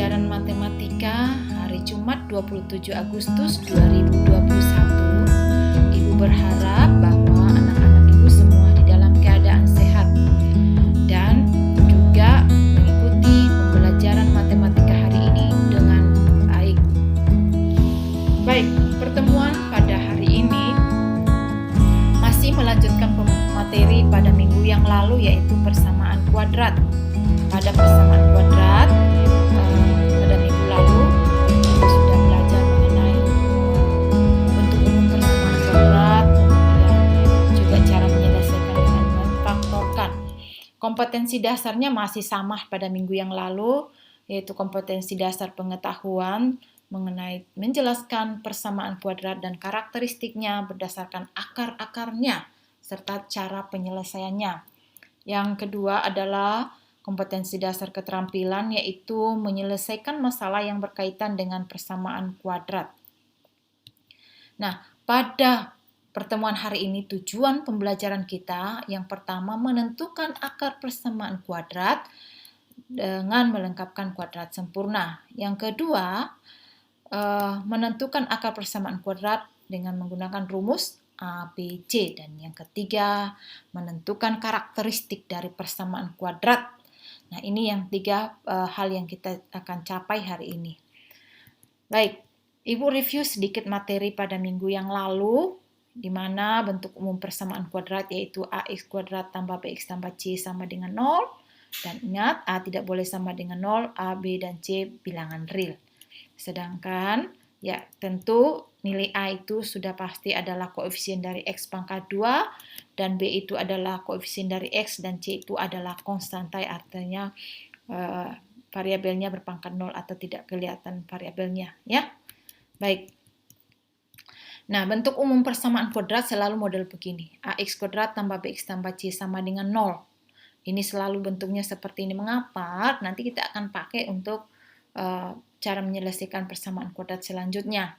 pembelajaran matematika hari Jumat 27 Agustus 2021. Ibu berharap bahwa anak-anak ibu semua di dalam keadaan sehat dan juga mengikuti pembelajaran matematika hari ini dengan baik. Baik, pertemuan pada hari ini masih melanjutkan materi pada minggu yang lalu, yaitu persamaan kuadrat. Pada persamaan kuadrat pada minggu lalu kita sudah belajar mengenai bentuk umum persamaan kuadrat, kemudian juga cara menyelesaikan dengan memfaktorkan. Kompetensi dasarnya masih sama pada minggu yang lalu, yaitu kompetensi dasar pengetahuan mengenai menjelaskan persamaan kuadrat dan karakteristiknya berdasarkan akar-akarnya serta cara penyelesaiannya. Yang kedua adalah kompetensi dasar keterampilan, yaitu menyelesaikan masalah yang berkaitan dengan persamaan kuadrat. Nah, pada pertemuan hari ini tujuan pembelajaran kita yang pertama menentukan akar persamaan kuadrat dengan melengkapkan kuadrat sempurna. Yang kedua, menentukan akar persamaan kuadrat dengan menggunakan rumus A, B, C. Dan yang ketiga, menentukan karakteristik dari persamaan kuadrat. Nah, ini yang tiga hal yang kita akan capai hari ini. Baik, Ibu review sedikit materi pada minggu yang lalu, di mana bentuk umum persamaan kuadrat yaitu AX kuadrat tambah BX tambah C sama dengan 0. Dan ingat, A tidak boleh sama dengan 0, A, B, dan C bilangan real. Sedangkan, ya tentu nilai A itu sudah pasti adalah koefisien dari X pangkat 2, dan B itu adalah koefisien dari X, dan C itu adalah konstantai, artinya variabelnya berpangkat 0 atau tidak kelihatan variabelnya. Ya, baik. Nah, bentuk umum persamaan kuadrat selalu model begini. AX kuadrat tambah BX tambah C sama dengan 0. Ini selalu bentuknya seperti ini. Mengapa? Nanti kita akan pakai untuk cara menyelesaikan persamaan kuadrat selanjutnya.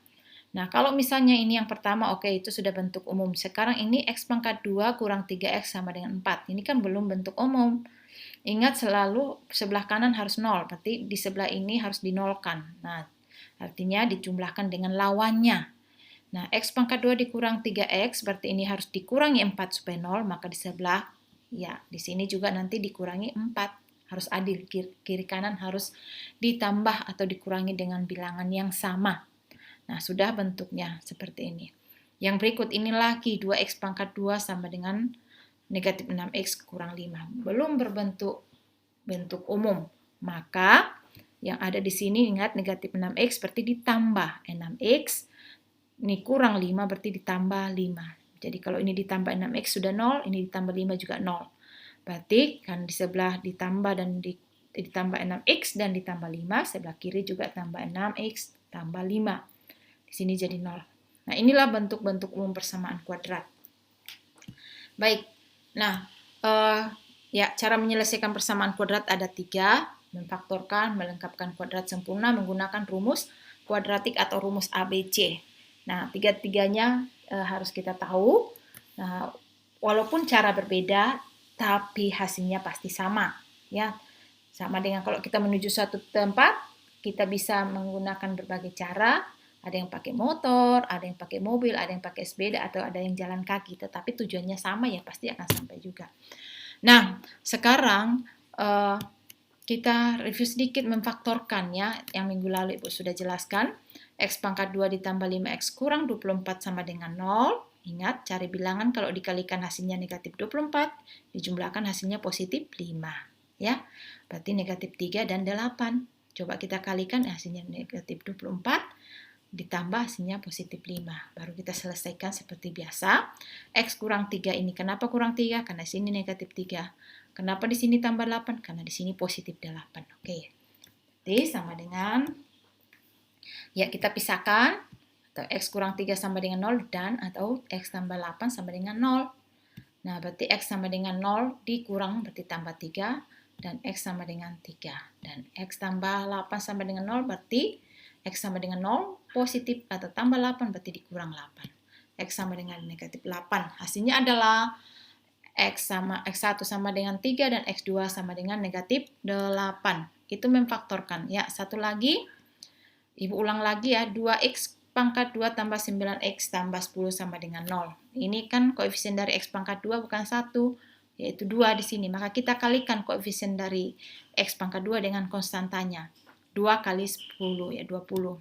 Nah, kalau misalnya ini yang pertama, oke, itu sudah bentuk umum. Sekarang ini X pangkat 2 kurang 3X sama dengan 4. Ini kan belum bentuk umum. Ingat selalu sebelah kanan harus 0, berarti di sebelah ini harus dinolkan. Nah, artinya dijumlahkan dengan lawannya. Nah, X pangkat 2 dikurang 3X, berarti ini harus dikurangi 4 supaya 0, maka di sebelah, ya, di sini juga nanti dikurangi 4. Harus adil, kiri kanan harus ditambah atau dikurangi dengan bilangan yang sama. Nah, sudah bentuknya seperti ini. Yang berikut ini lagi 2X pangkat 2 sama dengan negatif 6X kurang 5. Belum berbentuk bentuk umum. Maka yang ada di sini ingat negatif 6X berarti ditambah 6X. Ini kurang 5 berarti ditambah 5. Jadi kalau ini ditambah 6X sudah 0, ini ditambah 5 juga 0. Berarti kan di sebelah ditambah dan ditambah 6X dan ditambah 5, sebelah kiri juga tambah 6X tambah 5. Di sini jadi 0. Nah, inilah bentuk-bentuk umum persamaan kuadrat. Baik, nah, ya cara menyelesaikan persamaan kuadrat ada 3. Memfaktorkan, melengkapkan kuadrat sempurna menggunakan rumus kuadratik atau rumus ABC. Nah, tiga-tiganya harus kita tahu. Nah, walaupun cara berbeda, tapi hasilnya pasti sama, ya. Sama dengan kalau kita menuju suatu tempat, kita bisa menggunakan berbagai cara. Ada yang pakai motor, ada yang pakai mobil, ada yang pakai sepeda, atau ada yang jalan kaki. Tetapi tujuannya sama, ya pasti akan sampai juga. Nah, sekarang kita review sedikit memfaktorkan, ya. Yang minggu lalu Ibu sudah jelaskan. X pangkat 2 ditambah 5X kurang 24 sama dengan 0. Ingat, cari bilangan kalau dikalikan hasilnya negatif 24, dijumlahkan hasilnya positif 5. Ya, berarti negatif 3 dan 8. Coba kita kalikan hasilnya negatif 24, ditambah hasilnya positif 5. Baru kita selesaikan seperti biasa. X kurang 3 ini kenapa kurang 3? Karena di sini negatif 3. Kenapa di sini tambah 8? Karena di sini positif 8. Oke. Jadi sama dengan, ya kita pisahkan. Atau X kurang 3 sama dengan 0 dan atau X tambah 8 sama dengan 0. Nah, berarti X sama dengan 0 dikurang berarti tambah 3 dan X sama dengan 3. Dan X tambah 8 sama dengan 0 berarti X sama dengan 0 positif atau tambah 8 berarti dikurang 8. X sama dengan negatif 8. Hasilnya adalah X1 sama dengan 3 dan X2 sama dengan negatif 8. Itu memfaktorkan. Ya, satu lagi, Ibu ulang lagi ya, 2x pangkat 2 tambah 9x tambah 10 sama dengan 0. Ini kan koefisien dari x pangkat 2 bukan 1, yaitu 2 di sini. Maka kita kalikan koefisien dari x pangkat 2 dengan konstantanya. 2 kali 10, ya 20.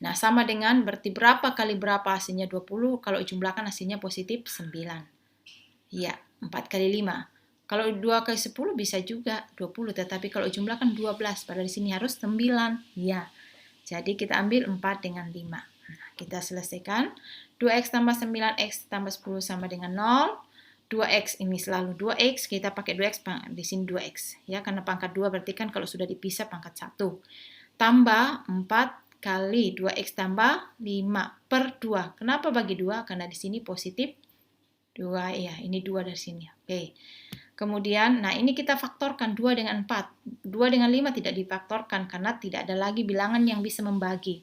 Nah, sama dengan berarti berapa kali berapa hasilnya 20, kalau jumlahkan hasilnya positif 9. Ya, 4 kali 5. Kalau 2 kali 10 bisa juga 20, tetapi kalau jumlahkan 12, padahal di sini harus 9. Ya, jadi kita ambil 4 dengan 5. Nah, kita selesaikan. 2x tambah 9x tambah 10 sama dengan 0. 2x ini selalu 2x, kita pakai 2x, di sini 2x. Ya, karena pangkat 2 berarti kan kalau sudah dipisah pangkat 1. Tambah 4 kali 2x tambah 5 per 2. Kenapa bagi 2? Karena di sini positif 2, ya, ini 2 dari sini. Oke. Kemudian, nah ini kita faktorkan 2 dengan 4. 2 dengan 5 tidak difaktorkan karena tidak ada lagi bilangan yang bisa membagi.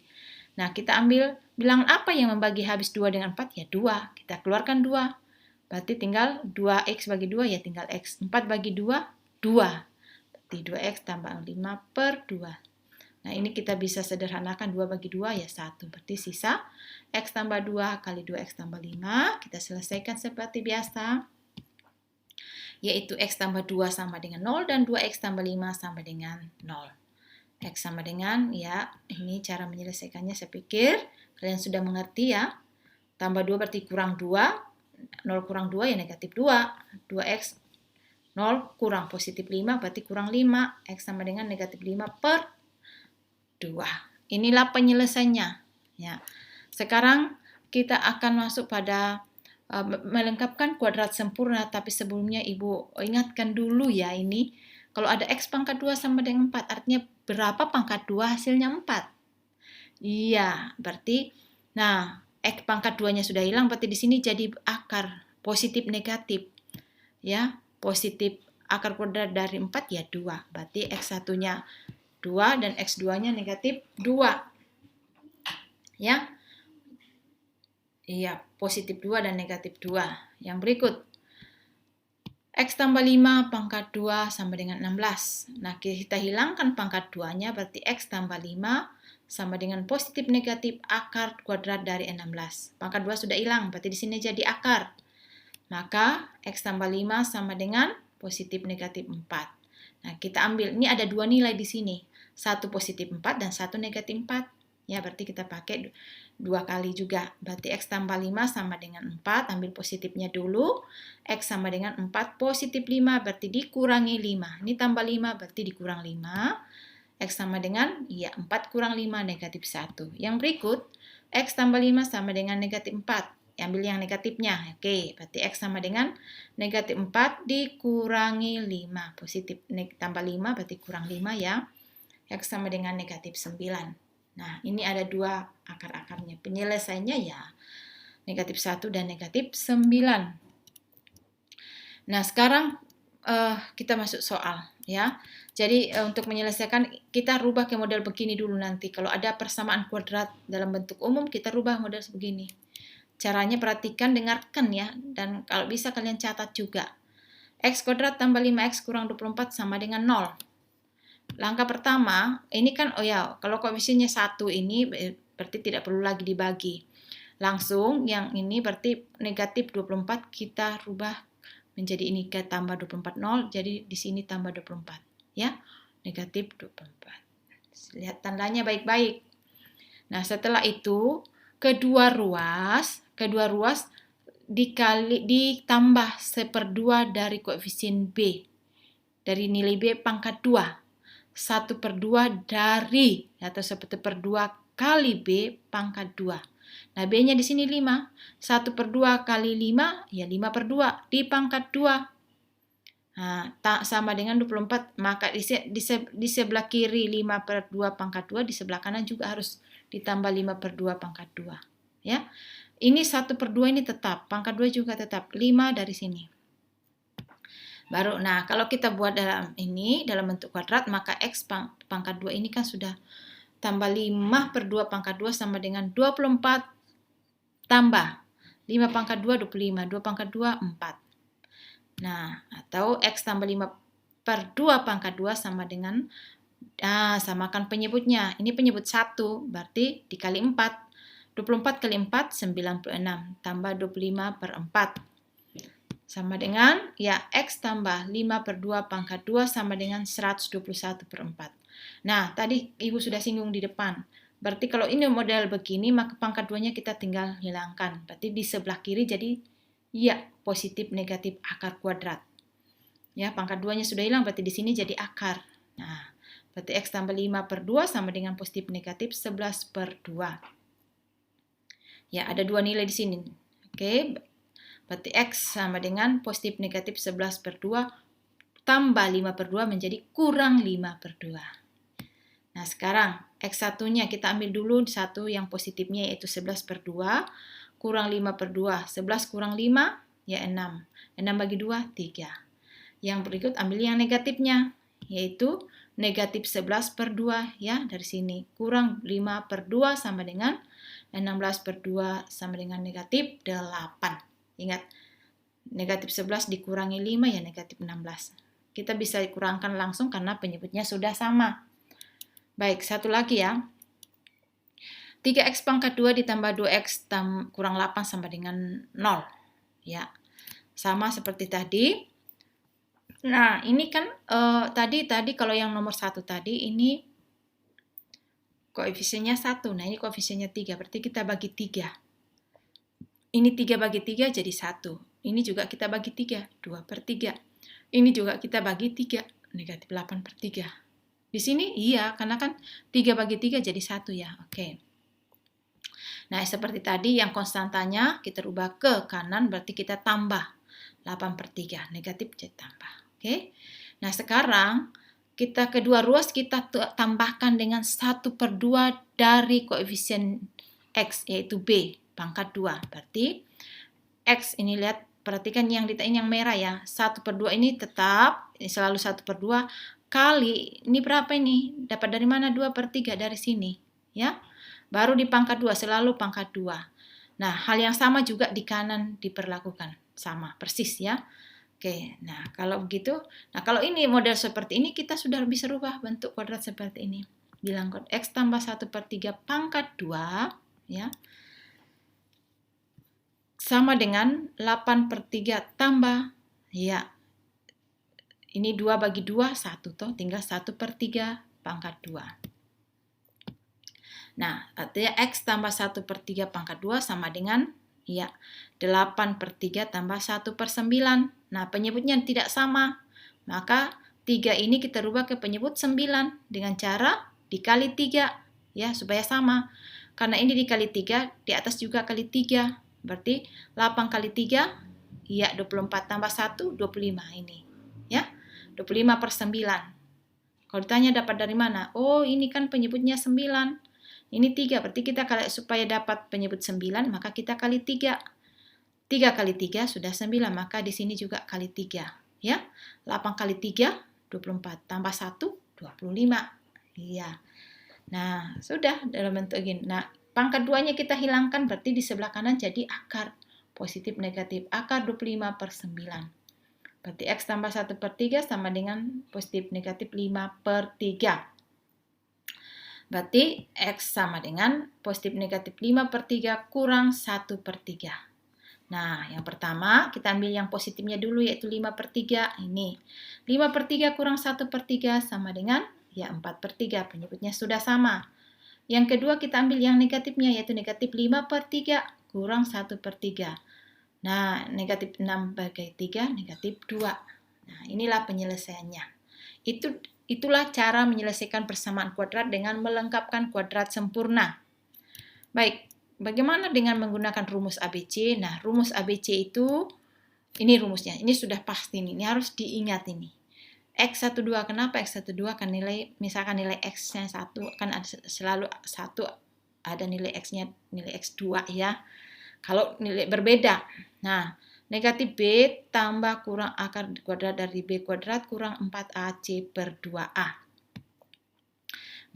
Nah, kita ambil bilangan apa yang membagi habis 2 dengan 4? Ya 2. Kita keluarkan 2. Berarti tinggal 2x bagi 2, ya tinggal x. 4 bagi 2, 2. Berarti 2x tambah 5 per 2. Nah, ini kita bisa sederhanakan 2 bagi 2, ya 1. Berarti sisa x tambah 2 kali 2x tambah 5. Kita selesaikan seperti biasa. Yaitu x tambah 2 sama dengan 0 dan 2x tambah 5 sama dengan 0. X sama dengan, ya, ini cara menyelesaikannya saya pikir kalian sudah mengerti ya. Tambah 2 berarti kurang 2, 0 kurang 2 ya negatif 2. 2x 0 kurang positif 5 berarti kurang 5. X sama dengan negatif 5 per 2. Inilah penyelesaiannya. Ya. Sekarang kita akan masuk pada melengkapkan kuadrat sempurna, tapi sebelumnya Ibu ingatkan dulu ya ini. Kalau ada x pangkat 2 sama dengan 4, artinya berapa pangkat 2 hasilnya 4? Iya, berarti, nah, x pangkat 2-nya sudah hilang, berarti di sini jadi akar positif negatif. Ya, positif akar kuadrat dari 4 ya 2. Berarti x1-nya 2 dan x2-nya negatif 2. Ya. Iya, positif 2 dan negatif 2. Yang berikut, x tambah 5 pangkat 2 sama dengan 16. Nah, kita hilangkan pangkat 2-nya, berarti x tambah 5 sama dengan positif negatif akar kuadrat dari 16. Pangkat 2 sudah hilang, berarti di sini jadi akar. Maka, x tambah 5 sama dengan positif negatif 4. Nah, kita ambil, ini ada dua nilai di sini. Satu positif 4 dan satu negatif 4. Ya, berarti kita pakai 2 kali juga. Berarti x tambah 5 sama dengan 4. Ambil positifnya dulu. X sama dengan 4 positif 5 berarti dikurangi 5. Ini tambah 5 berarti dikurang 5. X sama dengan, ya 4 kurang 5 negatif 1. Yang berikut, x tambah 5 sama dengan negatif 4. Ambil yang negatifnya. Oke, berarti x sama dengan negatif 4 dikurangi 5. Positif tambah 5 berarti kurang 5 ya. X sama dengan negatif 9. Nah, ini ada dua akar-akarnya. Penyelesaiannya ya negatif 1 dan negatif 9. Nah, sekarang kita masuk soal ya. Jadi untuk menyelesaikan kita rubah ke model begini dulu nanti. Kalau ada persamaan kuadrat dalam bentuk umum, kita rubah model sebegini. Caranya perhatikan, dengarkan ya. Dan kalau bisa kalian catat juga. X kuadrat tambah 5x kurang 24 sama dengan 0. Langkah pertama, ini kan, oh ya, kalau koefisiennya 1 ini berarti tidak perlu lagi dibagi. Langsung yang ini berarti negatif 24 kita rubah menjadi ini tambah 24 0, jadi di sini tambah 24 ya. Negatif 24. Lihat tandanya baik-baik. Nah, setelah itu kedua ruas ditambah 1/2 dari koefisien B. Dari nilai B pangkat 2. 1/2 dari atau 1/2 kali B pangkat 2. Nah, B-nya di sini 5. 1/2 kali 5, ya 5/2 di pangkat 2. Nah, sama dengan 24. Maka di sebelah kiri 5/2 pangkat 2, di sebelah kanan juga harus ditambah 5/2 pangkat 2. Ya. Ini 1/2 ini tetap, pangkat 2 juga tetap. 5 dari sini. Baru, nah kalau kita buat dalam bentuk kuadrat, maka x pangkat 2 ini kan sudah tambah 5/2 pangkat 2 sama dengan 24 tambah 5 pangkat 2, 25. 2 pangkat 2, 4. Nah, atau x tambah 5 per 2 pangkat 2 sama dengan, samakan penyebutnya. Ini penyebut 1, berarti dikali 4. 24 kali 4, 96, tambah 25 per 4. Sama dengan, ya, X tambah 5 per 2 pangkat 2 sama dengan 121 per 4. Nah, tadi Ibu sudah singgung di depan. Berarti kalau ini model begini, maka pangkat 2-nya kita tinggal hilangkan. Berarti di sebelah kiri jadi, ya, positif negatif akar kuadrat. Ya, pangkat 2-nya sudah hilang, berarti di sini jadi akar. Nah, berarti X tambah 5 per 2 sama dengan positif negatif 11 per 2. Ya, ada 2 nilai di sini. Oke, berarti X sama dengan positif negatif 11 per 2 tambah 5 per 2 menjadi kurang 5 per 2. Nah, sekarang X1-nya kita ambil dulu satu yang positifnya yaitu 11 per 2 kurang 5 per 2. 11 kurang 5 ya 6. 6 bagi 2, 3. Yang berikut ambil yang negatifnya yaitu negatif 11 per 2 ya dari sini. Kurang 5 per 2 sama dengan 16 per 2 sama dengan negatif 8. Ingat, negatif 11 dikurangi 5 ya negatif 16. Kita bisa kurangkan langsung karena penyebutnya sudah sama. Baik, satu lagi ya. 3x pangkat 2 ditambah 2x kurang 8 sama dengan 0. Ya, sama seperti tadi. Nah, ini kan tadi kalau yang nomor 1 tadi ini koefisiennya 1. Nah, ini koefisiennya 3. Berarti kita bagi 3. Ini 3 bagi 3 jadi 1. Ini juga kita bagi 3. 2 per 3. Ini juga kita bagi 3. Negatif 8 per 3. Di sini iya, karena kan 3 bagi 3 jadi 1 ya. Oke. Nah, seperti tadi yang konstantanya kita rubah ke kanan berarti kita tambah 8 per 3. Negatif jadi tambah. Oke. Nah, sekarang kita kedua ruas kita tambahkan dengan 1 per 2 dari koefisien X yaitu B pangkat 2. Berarti X ini lihat, perhatikan yang merah ya. 1 per 2 ini tetap selalu 1 per 2. Kali, ini berapa ini? Dapat dari mana? 2 per 3 dari sini. Ya, baru di pangkat 2, selalu pangkat 2. Nah, hal yang sama juga di kanan diperlakukan. Sama, persis ya. Oke, nah kalau begitu. Nah, kalau ini model seperti ini, kita sudah bisa rubah bentuk kuadrat seperti ini. Bilang X tambah 1 per 3 pangkat 2, ya. Sama dengan 8 per 3 tambah, ya. Ini 2 bagi 2, 1 toh, tinggal 1 per 3 pangkat 2. Nah, artinya X tambah 1 per 3 pangkat 2 sama dengan, ya, 8 per 3 tambah 1 per 9. Nah, penyebutnya tidak sama. Maka 3 ini kita rubah ke penyebut 9 dengan cara dikali 3, ya, supaya sama. Karena ini dikali 3, di atas juga kali 3. Berarti 8 kali 3, ya, 24 tambah 1, 25 ini. Ya, 25 per 9. Kalau ditanya dapat dari mana? Oh, ini kan penyebutnya 9. Ini 3, berarti kita supaya dapat penyebut 9, maka kita kali 3. 3 kali 3 sudah 9, maka di sini juga kali 3. Ya, 8 kali 3, 24. Tambah 1, 25. Iya. Nah, sudah dalam bentuk gini. Nah, pangkat 2-nya kita hilangkan, berarti di sebelah kanan jadi akar. Positif negatif. Akar 25 per 9. Berarti X tambah 1 per 3 sama dengan positif negatif 5 per 3. Berarti X sama dengan positif negatif 5 per 3 kurang 1 per 3. Nah, yang pertama kita ambil yang positifnya dulu yaitu 5 per 3. Ini 5 per 3 kurang 1 per 3 sama dengan, ya, 4 per 3. Penyebutnya sudah sama. Yang kedua kita ambil yang negatifnya yaitu negatif 5 per 3 kurang 1 per 3. Nah, negatif 6 bagi 3, negatif 2. Nah, inilah penyelesaiannya. Itulah cara menyelesaikan persamaan kuadrat dengan melengkapkan kuadrat sempurna. Baik, bagaimana dengan menggunakan rumus ABC? Nah, rumus ABC itu, ini rumusnya. Ini sudah pasti nih, ini harus diingat ini. X12, kenapa X12? Kan misalkan nilai X-nya 1, kan ada selalu 1, ada nilai X-nya, nilai X2 ya. Kalau nilai berbeda. Nah, negatif B tambah kurang akar kuadrat dari B kuadrat kurang 4AC per 2A.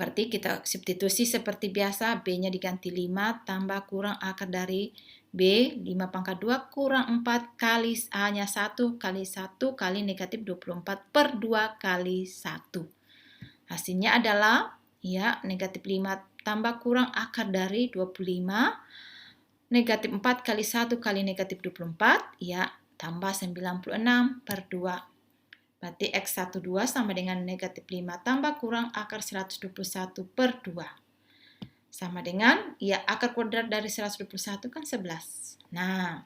Berarti kita substitusi seperti biasa, B-nya diganti 5 tambah kurang akar dari B, 5 pangkat 2 kurang 4 kali A-nya 1 kali 1 kali negatif 24 per 2 kali 1. Hasilnya adalah, ya, negatif 5 tambah kurang akar dari 25, negatif 4 kali 1 kali negatif 24, ya, tambah 96 per 2. Berarti X12 sama dengan negatif 5 tambah kurang akar 121 per 2. Sama dengan, ya, akar kuadrat dari 121 kan 11. Nah,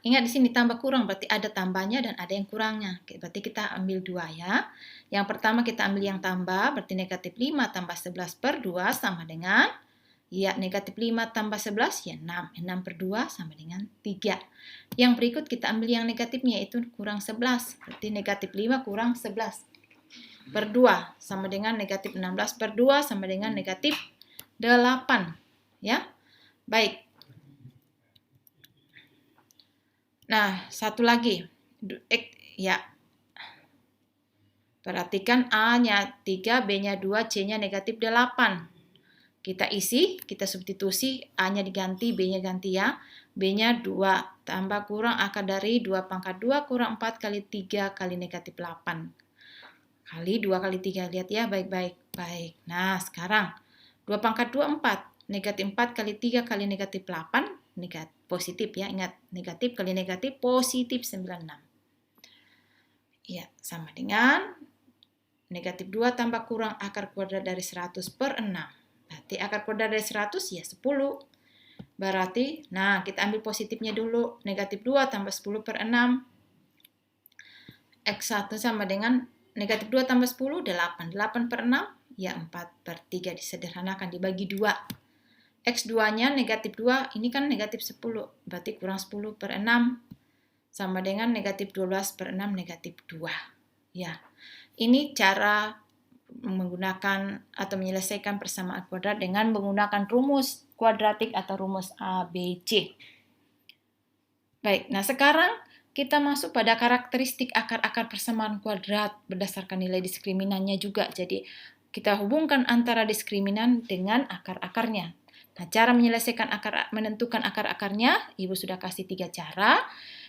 ingat di sini tambah kurang berarti ada tambahnya dan ada yang kurangnya. Berarti kita ambil 2 ya. Yang pertama kita ambil yang tambah, berarti negatif 5 tambah 11 per 2 sama dengan, ya, negatif 5 tambah 11, ya 6. 6 per 2 sama dengan 3. Yang berikut kita ambil yang negatifnya, yaitu kurang 11. Berarti negatif 5 kurang 11 per 2 sama dengan negatif 16 per 2 sama dengan negatif 8. Ya, baik. Nah, satu lagi. Ya, perhatikan A-nya 3, B-nya 2, C-nya negatif 8. Kita isi, kita substitusi, A-nya diganti, B-nya ganti ya. B-nya 2, tambah kurang akar dari 2 pangkat 2 kurang 4 kali 3 kali negatif 8. Kali 2 kali 3, lihat ya, baik-baik. Baik, nah sekarang 2 pangkat 2, 4. Negatif 4 kali 3 kali negatif 8, positif ya, ingat. Negatif kali negatif, positif 96. Ya, sama dengan negatif 2 tambah kurang akar kuadrat dari 100 per 6. Berarti akar kuadrat dari 100 ya 10. Berarti, nah kita ambil positifnya dulu. Negatif 2 tambah 10 per 6. X1 sama dengan negatif 2 tambah 10, 8. 8 per 6, ya 4 per 3. Disederhanakan, dibagi 2. X2-nya negatif 2, ini kan negatif 10. Berarti kurang 10 per 6. Sama dengan negatif 12 per 6, negatif 2. Ya, ini cara menggunakan atau menyelesaikan persamaan kuadrat dengan menggunakan rumus kuadratik atau rumus ABC. Baik, nah sekarang kita masuk pada karakteristik akar-akar persamaan kuadrat berdasarkan nilai diskriminannya juga. Jadi kita hubungkan antara diskriminan dengan akar-akarnya. Nah, cara menyelesaikan menentukan akar-akarnya, Ibu sudah kasih 3 cara.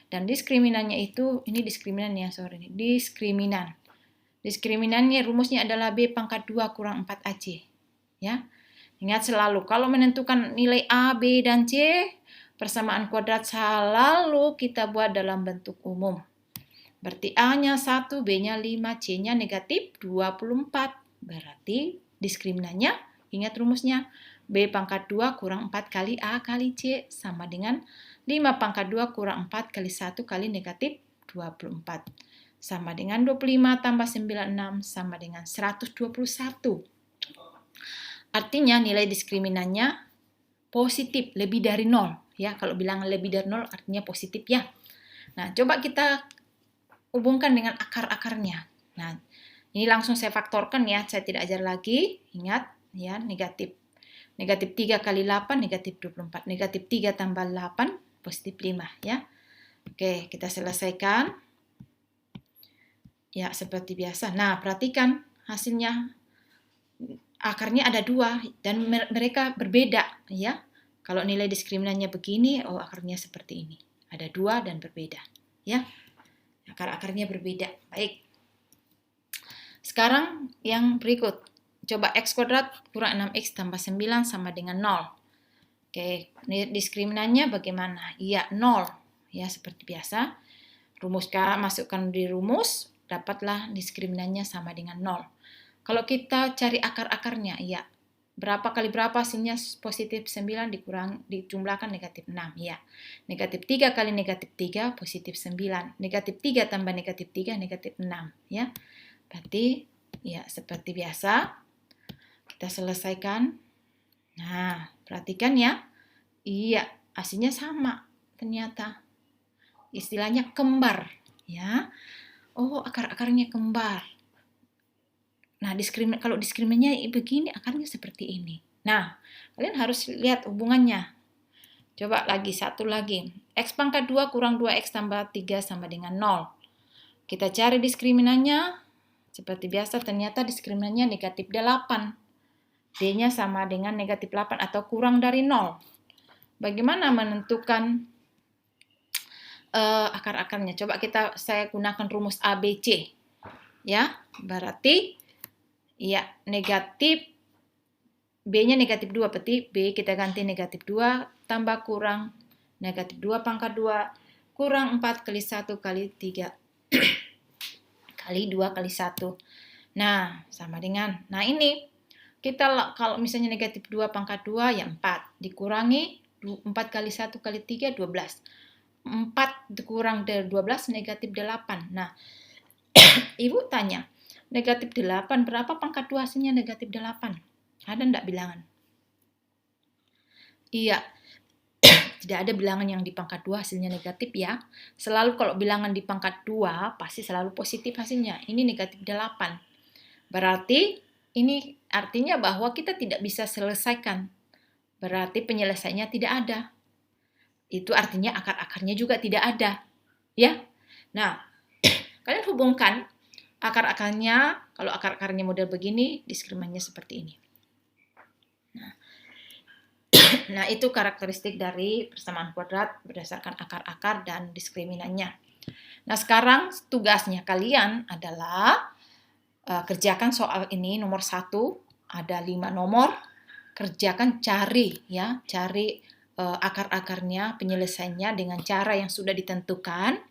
Dan diskriminannya itu, ini diskriminannya, diskriminan. Diskriminannya rumusnya adalah B pangkat 2 kurang 4AC. Ya. Ingat selalu, kalau menentukan nilai A, B, dan C, persamaan kuadrat selalu kita buat dalam bentuk umum. Berarti A-nya 1, B-nya 5, C-nya negatif 24. Berarti diskriminannya, ingat rumusnya, B pangkat 2 kurang 4 kali A kali C sama dengan 5 pangkat 2 kurang 4 kali 1 kali negatif 24. Sama dengan 25 tambah 96 sama dengan 121. Artinya nilai diskriminannya positif, lebih dari 0. Ya, kalau bilang lebih dari 0 artinya positif ya. Nah, coba kita hubungkan dengan akar-akarnya. Nah, ini langsung saya faktorkan ya, saya tidak ajar lagi. Ingat ya, negatif 3 kali 8, negatif 24. Negatif 3 tambah 8, positif 5 ya. Oke, kita selesaikan. Ya, seperti biasa. Nah, perhatikan hasilnya. Akarnya ada 2 dan mereka berbeda ya. Kalau nilai diskriminannya begini, oh akarnya seperti ini. Ada 2 dan berbeda ya. Akar-akarnya berbeda. Baik. Sekarang yang berikut. Coba X kuadrat kurang 6X tambah 9 sama dengan 0. Oke, diskriminannya bagaimana? Iya, 0. Ya, seperti biasa. Rumus masukkan di rumus, dapatlah diskriminannya sama dengan 0. Kalau kita cari akar-akarnya, ya, berapa kali berapa hasilnya positif 9 dijumlahkan negatif 6, ya. Negatif 3 kali negatif 3, positif 9. Negatif 3 tambah negatif 3, negatif 6, ya. Berarti, ya, seperti biasa, kita selesaikan. Nah, perhatikan ya. Iya, hasilnya sama ternyata. Istilahnya kembar, ya. Oh, akar-akarnya kembar. Nah, kalau diskriminannya begini, akarnya seperti ini. Nah, kalian harus lihat hubungannya. Coba lagi, satu lagi. X pangkat 2 kurang 2X tambah 3 sama dengan 0. Kita cari diskriminannya. Seperti biasa ternyata diskriminannya negatif 8. D-nya sama dengan negatif 8 atau kurang dari 0. Bagaimana menentukan akar-akarnya? Coba saya gunakan rumus ABC. Ya, berarti ya negatif B-nya negatif 2, berarti B kita ganti negatif 2 tambah kurang negatif 2 pangkat 2 kurang 4 kali 1 kali 3 kali 2 kali 1. Nah, sama dengan, nah ini kita kalau misalnya negatif 2 pangkat 2 ya 4 dikurangi 4 kali 1 kali 3 12. 4 dikurang dari 12 negatif 8. Nah, Ibu tanya, negatif 8 berapa pangkat 2 hasilnya negatif 8? Ada enggak bilangan? Iya, tidak ada bilangan yang di pangkat 2 hasilnya negatif ya. Selalu kalau bilangan di pangkat 2 pasti selalu positif hasilnya. Ini negatif 8. Berarti ini artinya bahwa kita tidak bisa selesaikan. Berarti penyelesaiannya tidak ada. Itu artinya akar-akarnya juga tidak ada. Ya. Nah, kalian hubungkan akar-akarnya, kalau akar-akarnya model begini, diskriminannya seperti ini. Nah, itu karakteristik dari persamaan kuadrat berdasarkan akar-akar dan diskriminannya. Nah, sekarang tugasnya kalian adalah kerjakan soal ini nomor 1, ada 5 nomor. Kerjakan cari akar-akarnya, penyelesaiannya dengan cara yang sudah ditentukan.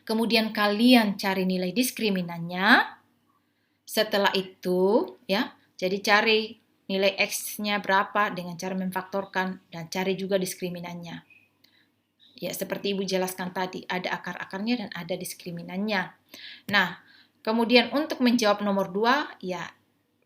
Kemudian kalian cari nilai diskriminannya. Setelah itu, ya, jadi cari nilai X-nya berapa dengan cara memfaktorkan dan cari juga diskriminannya. Ya, seperti Ibu jelaskan tadi, ada akar-akarnya dan ada diskriminannya. Nah, kemudian untuk menjawab nomor 2, ya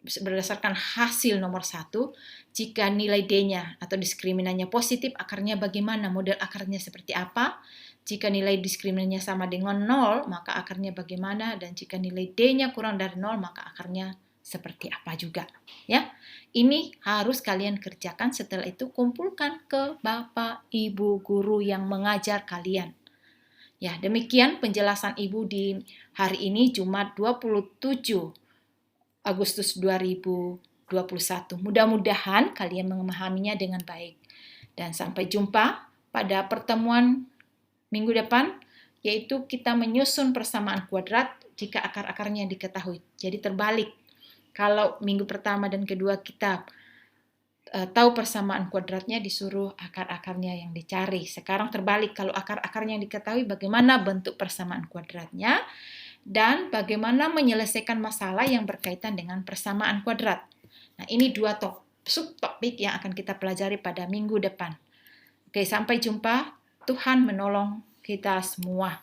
berdasarkan hasil nomor 1, jika nilai D-nya atau diskriminannya positif, akarnya bagaimana? Model akarnya seperti apa? Jika nilai diskriminannya sama dengan 0, maka akarnya bagaimana? Dan jika nilai D-nya kurang dari 0, maka akarnya seperti apa juga. Ya, ini harus kalian kerjakan. Setelah itu kumpulkan ke Bapak Ibu guru yang mengajar kalian. Ya, demikian penjelasan Ibu di hari ini Jumat 27 Agustus 2021. Mudah-mudahan kalian memahaminya dengan baik. Dan sampai jumpa pada pertemuan minggu depan, yaitu kita menyusun persamaan kuadrat jika akar-akarnya diketahui. Jadi terbalik. Kalau minggu pertama dan kedua kita tahu persamaan kuadratnya, disuruh akar-akarnya yang dicari. Sekarang terbalik, kalau akar-akarnya yang diketahui, bagaimana bentuk persamaan kuadratnya dan bagaimana menyelesaikan masalah yang berkaitan dengan persamaan kuadrat. Nah, ini 2 subtopik yang akan kita pelajari pada minggu depan. Oke, sampai jumpa. Tuhan menolong kita semua.